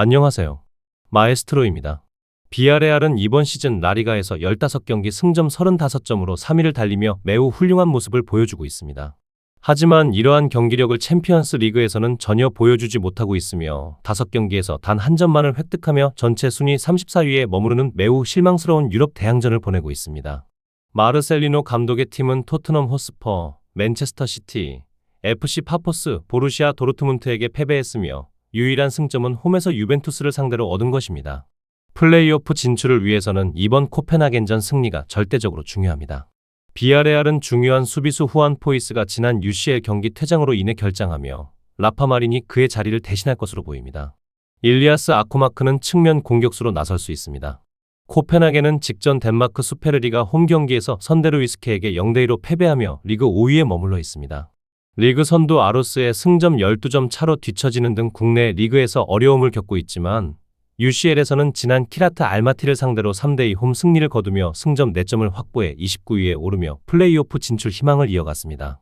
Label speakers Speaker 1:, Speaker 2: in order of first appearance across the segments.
Speaker 1: 안녕하세요. 마에스트로입니다. 비아레알은 이번 시즌 라리가에서 15경기 승점 35점으로 3위를 달리며 매우 훌륭한 모습을 보여주고 있습니다. 하지만 이러한 경기력을 챔피언스 리그에서는 전혀 보여주지 못하고 있으며 5경기에서 단 한 점만을 획득하며 전체 순위 34위에 머무르는 매우 실망스러운 유럽 대항전을 보내고 있습니다. 마르셀리노 감독의 팀은 토트넘 호스퍼, 맨체스터 시티, FC 파포스, 보루시아 도르트문트에게 패배했으며 유일한 승점은 홈에서 유벤투스를 상대로 얻은 것입니다. 플레이오프 진출을 위해서는 이번 코펜하겐전 승리가 절대적으로 중요합니다. 비아레알은 중요한 수비수 후안 포이스가 지난 UCL 경기 퇴장으로 인해 결장하며 라파마린이 그의 자리를 대신할 것으로 보입니다. 일리아스 아쿠마크는 측면 공격수로 나설 수 있습니다. 코펜하겐은 직전 덴마크 수페르리가 홈 경기에서 선데르위스케에게 0대2로 패배하며 리그 5위에 머물러 있습니다. 리그 선두 아로스의 승점 12점 차로 뒤처지는 등 국내 리그에서 어려움을 겪고 있지만 UCL에서는 지난 키라트 알마티를 상대로 3대2 홈 승리를 거두며 승점 4점을 확보해 29위에 오르며 플레이오프 진출 희망을 이어갔습니다.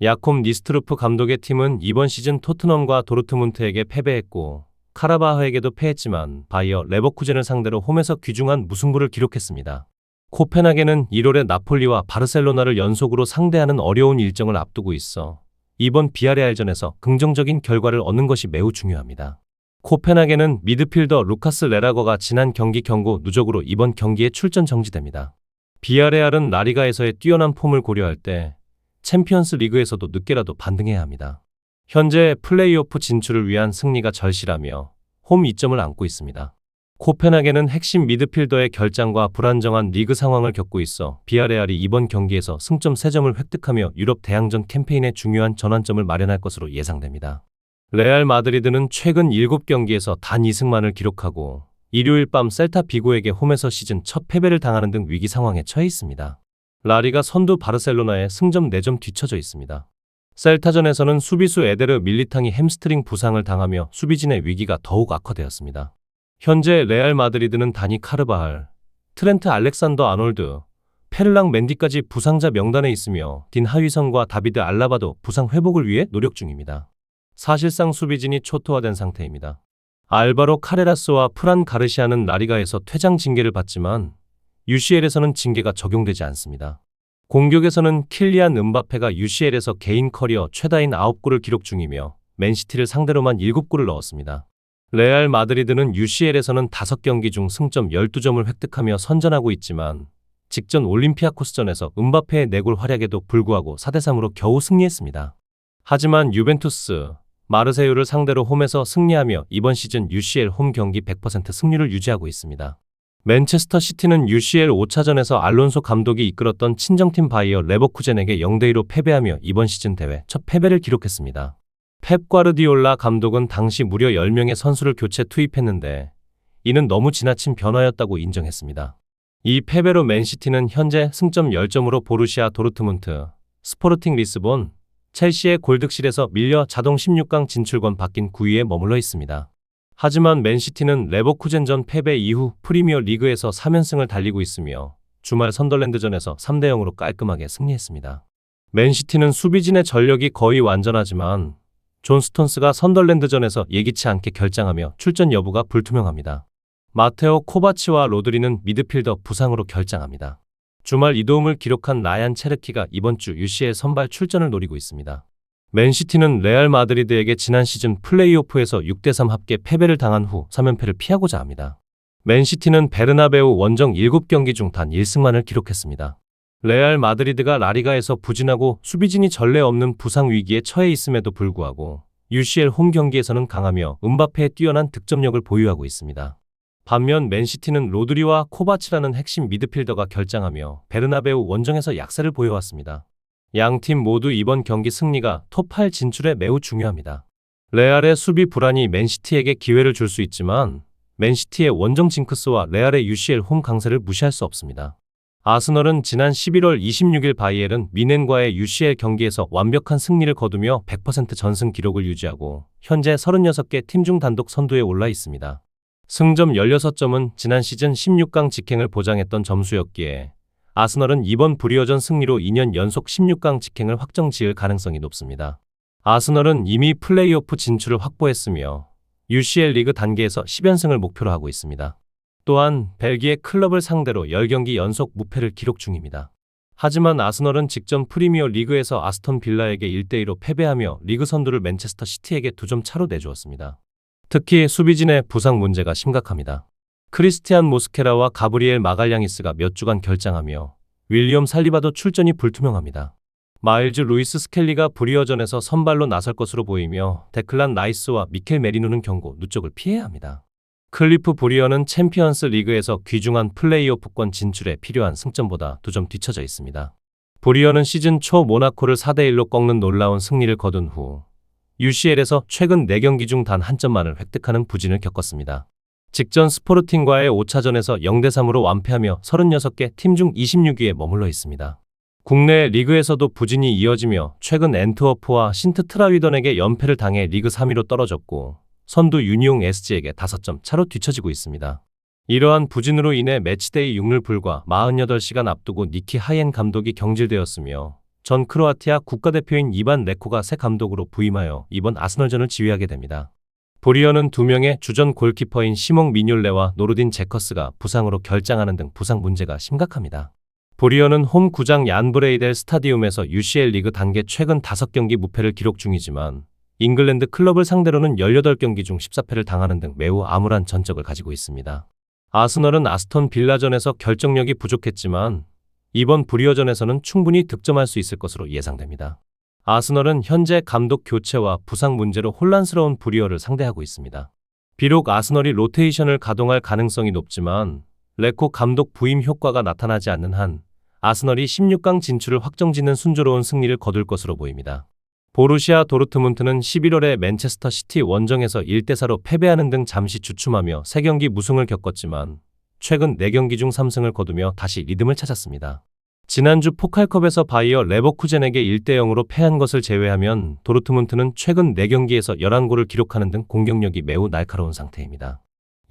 Speaker 1: 야콤 니스트루프 감독의 팀은 이번 시즌 토트넘과 도르트문트에게 패배했고 카라바흐에게도 패했지만 바이어 레버쿠젠을 상대로 홈에서 귀중한 무승부를 기록했습니다. 코펜하겐은 1월에 나폴리와 바르셀로나를 연속으로 상대하는 어려운 일정을 앞두고 있어 이번 비아레알전에서 긍정적인 결과를 얻는 것이 매우 중요합니다. 코펜하겐은 미드필더 루카스 레라거가 지난 경기 경고 누적으로 이번 경기에 출전 정지됩니다. 비아레알은 라리가에서의 뛰어난 폼을 고려할 때 챔피언스 리그에서도 늦게라도 반등해야 합니다. 현재 플레이오프 진출을 위한 승리가 절실하며 홈 2점을 안고 있습니다. 코펜하겐은 핵심 미드필더의 결장과 불안정한 리그 상황을 겪고 있어 비아레알이 이번 경기에서 승점 3점을 획득하며 유럽 대항전 캠페인에 중요한 전환점을 마련할 것으로 예상됩니다. 레알 마드리드는 최근 7경기에서 단 2승만을 기록하고 일요일 밤 셀타 비고에게 홈에서 시즌 첫 패배를 당하는 등 위기 상황에 처해 있습니다. 라리가 선두 바르셀로나에 승점 4점 뒤처져 있습니다. 셀타전에서는 수비수 에데르 밀리탕이 햄스트링 부상을 당하며 수비진의 위기가 더욱 악화되었습니다. 현재 레알 마드리드는 다니 카르바할, 트렌트 알렉산더 아놀드, 페르랑 맨디까지 부상자 명단에 있으며 딘 하위성과 다비드 알라바도 부상 회복을 위해 노력 중입니다. 사실상 수비진이 초토화된 상태입니다. 알바로 카레라스와 프란 가르시아는 라리가에서 퇴장 징계를 받지만 UCL에서는 징계가 적용되지 않습니다. 공격에서는 킬리안 음바페가 UCL에서 개인 커리어 최다인 9골을 기록 중이며 맨시티를 상대로만 7골을 넣었습니다. 레알 마드리드는 UCL에서는 5경기 중 승점 12점을 획득하며 선전하고 있지만 직전 올림피아코스전에서 음바페의 4골 활약에도 불구하고 4대3으로 겨우 승리했습니다. 하지만 유벤투스, 마르세유를 상대로 홈에서 승리하며 이번 시즌 UCL 홈 경기 100% 승률을 유지하고 있습니다. 맨체스터 시티는 UCL 5차전에서 알론소 감독이 이끌었던 친정팀 바이어 레버쿠젠에게 0대2로 패배하며 이번 시즌 대회 첫 패배를 기록했습니다. 펩 과르디올라 감독은 당시 무려 10명의 선수를 교체 투입했는데 이는 너무 지나친 변화였다고 인정했습니다. 이 패배로 맨시티는 현재 승점 10점으로 보루시아 도르트문트, 스포르팅 리스본, 첼시의 골득실에서 밀려 자동 16강 진출권 바뀐 9위에 머물러 있습니다. 하지만 맨시티는 레버쿠젠전 패배 이후 프리미어 리그에서 3연승을 달리고 있으며 주말 선덜랜드전에서 3대0으로 깔끔하게 승리했습니다. 맨시티는 수비진의 전력이 거의 완전하지만 존 스톤스가 선덜랜드전에서 예기치 않게 결장하며 출전 여부가 불투명합니다. 마테오 코바치와 로드리는 미드필더 부상으로 결장합니다. 주말 이도움을 기록한 라얀 체르키가 이번 주 UCL 선발 출전을 노리고 있습니다. 맨시티는 레알 마드리드에게 지난 시즌 플레이오프에서 6대3 합계 패배를 당한 후 3연패를 피하고자 합니다. 맨시티는 베르나베우 원정 7경기 중 단 1승만을 기록했습니다. 레알 마드리드가 라리가에서 부진하고 수비진이 전례 없는 부상 위기에 처해 있음에도 불구하고 UCL 홈 경기에서는 강하며 음바페의 뛰어난 득점력을 보유하고 있습니다. 반면 맨시티는 로드리와 코바치라는 핵심 미드필더가 결장하며 베르나베우 원정에서 약세를 보여왔습니다. 양팀 모두 이번 경기 승리가 톱8 진출에 매우 중요합니다. 레알의 수비 불안이 맨시티에게 기회를 줄 수 있지만 맨시티의 원정 징크스와 레알의 UCL 홈 강세를 무시할 수 없습니다. 아스널은 지난 11월 26일 바이에른 미넨과의 UCL 경기에서 완벽한 승리를 거두며 100% 전승 기록을 유지하고 현재 36개 팀 중 단독 선두에 올라 있습니다. 승점 16점은 지난 시즌 16강 직행을 보장했던 점수였기에 아스널은 이번 브리어전 승리로 2년 연속 16강 직행을 확정 지을 가능성이 높습니다. 아스널은 이미 플레이오프 진출을 확보했으며 UCL 리그 단계에서 10연승을 목표로 하고 있습니다. 또한 벨기에 클럽을 상대로 10경기 연속 무패를 기록 중입니다. 하지만 아스널은 직전 프리미어 리그에서 아스톤 빌라에게 1대2로 패배하며 리그 선두를 맨체스터 시티에게 2점 차로 내주었습니다. 특히 수비진의 부상 문제가 심각합니다. 크리스티안 모스케라와 가브리엘 마갈량이스가 몇 주간 결장하며 윌리엄 살리바도 출전이 불투명합니다. 마일즈 루이스 스켈리가 브리어전에서 선발로 나설 것으로 보이며 데클란 라이스와 미켈 메리누는 경고 누적을 피해야 합니다. 클리프 브리어는 챔피언스 리그에서 귀중한 플레이오프권 진출에 필요한 승점보다 2점 뒤처져 있습니다. 브리어는 시즌 초 모나코를 4대1로 꺾는 놀라운 승리를 거둔 후 UCL에서 최근 4경기 중 단 한 점만을 획득하는 부진을 겪었습니다. 직전 스포르팅과의 5차전에서 0대3으로 완패하며 36개 팀 중 26위에 머물러 있습니다. 국내 리그에서도 부진이 이어지며 최근 앤트워프와 신트 트라위던에게 연패를 당해 리그 3위로 떨어졌고 선두 유니옹 SG에게 5점 차로 뒤처지고 있습니다. 이러한 부진으로 인해 매치데이 6일 불과 48시간 앞두고 니키 하이엔 감독이 경질되었으며 전 크로아티아 국가대표인 이반 레코가 새 감독으로 부임하여 이번 아스널전을 지휘하게 됩니다. 브리어는 2명의 주전 골키퍼인 시몽 미뇰레와 노르딘 제커스가 부상으로 결장하는 등 부상 문제가 심각합니다. 브리어는 홈 구장 얀브레이델 스타디움에서 UCL 리그 단계 최근 5경기 무패를 기록 중이지만 잉글랜드 클럽을 상대로는 18경기 중 14패를 당하는 등 매우 암울한 전적을 가지고 있습니다. 아스널은 아스톤 빌라전에서 결정력이 부족했지만 이번 브리어전에서는 충분히 득점할 수 있을 것으로 예상됩니다. 아스널은 현재 감독 교체와 부상 문제로 혼란스러운 브리어를 상대하고 있습니다. 비록 아스널이 로테이션을 가동할 가능성이 높지만 레코 감독 부임 효과가 나타나지 않는 한 아스널이 16강 진출을 확정짓는 순조로운 승리를 거둘 것으로 보입니다. 보루시아 도르트문트는 11월에 맨체스터 시티 원정에서 1대4로 패배하는 등 잠시 주춤하며 3경기 무승을 겪었지만 최근 4경기 중 3승을 거두며 다시 리듬을 찾았습니다. 지난주 포칼컵에서 바이어 레버쿠젠에게 1대0으로 패한 것을 제외하면 도르트문트는 최근 4경기에서 11골을 기록하는 등 공격력이 매우 날카로운 상태입니다.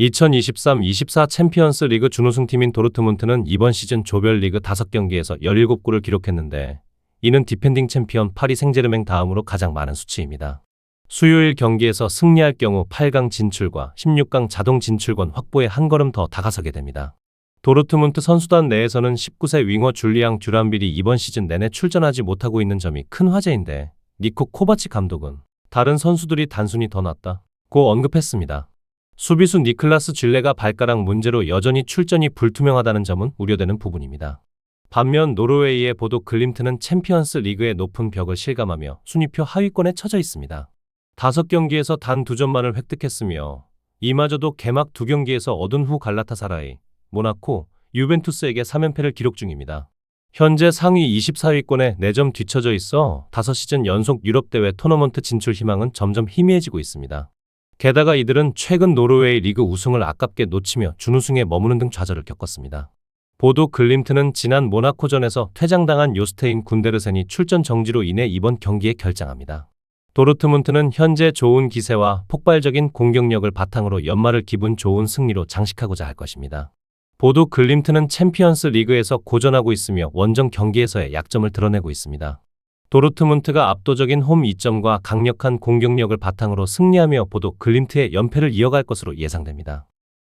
Speaker 1: 2023-24 챔피언스 리그 준우승팀인 도르트문트는 이번 시즌 조별리그 5경기에서 17골을 기록했는데 이는 디펜딩 챔피언 파리 생제르맹 다음으로 가장 많은 수치입니다. 수요일 경기에서 승리할 경우 8강 진출과 16강 자동 진출권 확보에 한 걸음 더 다가서게 됩니다. 도르트문트 선수단 내에서는 19세 윙어 줄리앙 듀란빌이 이번 시즌 내내 출전하지 못하고 있는 점이 큰 화제인데 니코 코바치 감독은 다른 선수들이 단순히 더 낫다고 언급했습니다. 수비수 니클라스 쥘레가 발가락 문제로 여전히 출전이 불투명하다는 점은 우려되는 부분입니다. 반면 노르웨이의 보도 글림트는 챔피언스 리그의 높은 벽을 실감하며 순위표 하위권에 처져 있습니다. 5경기에서 단 2점만을 획득했으며 이마저도 개막 2경기에서 얻은 후 갈라타사라이, 모나코, 유벤투스에게 3연패를 기록 중입니다. 현재 상위 24위권에 4점 뒤처져 있어 5시즌 연속 유럽대회 토너먼트 진출 희망은 점점 희미해지고 있습니다. 게다가 이들은 최근 노르웨이 리그 우승을 아깝게 놓치며 준우승에 머무는 등 좌절을 겪었습니다. 보도 글림트는 지난 모나코전에서 퇴장당한 요스테인 군데르센이 출전 정지로 인해 이번 경기에 결장합니다. 도르트문트는 현재 좋은 기세와 폭발적인 공격력을 바탕으로 연말을 기분 좋은 승리로 장식하고자 할 것입니다. 보도 글림트는 챔피언스 리그에서 고전하고 있으며 원정 경기에서의 약점을 드러내고 있습니다. 도르트문트가 압도적인 홈 이점과 강력한 공격력을 바탕으로 승리하며 보도 글림트의 연패를 이어갈 것으로 예상됩니다.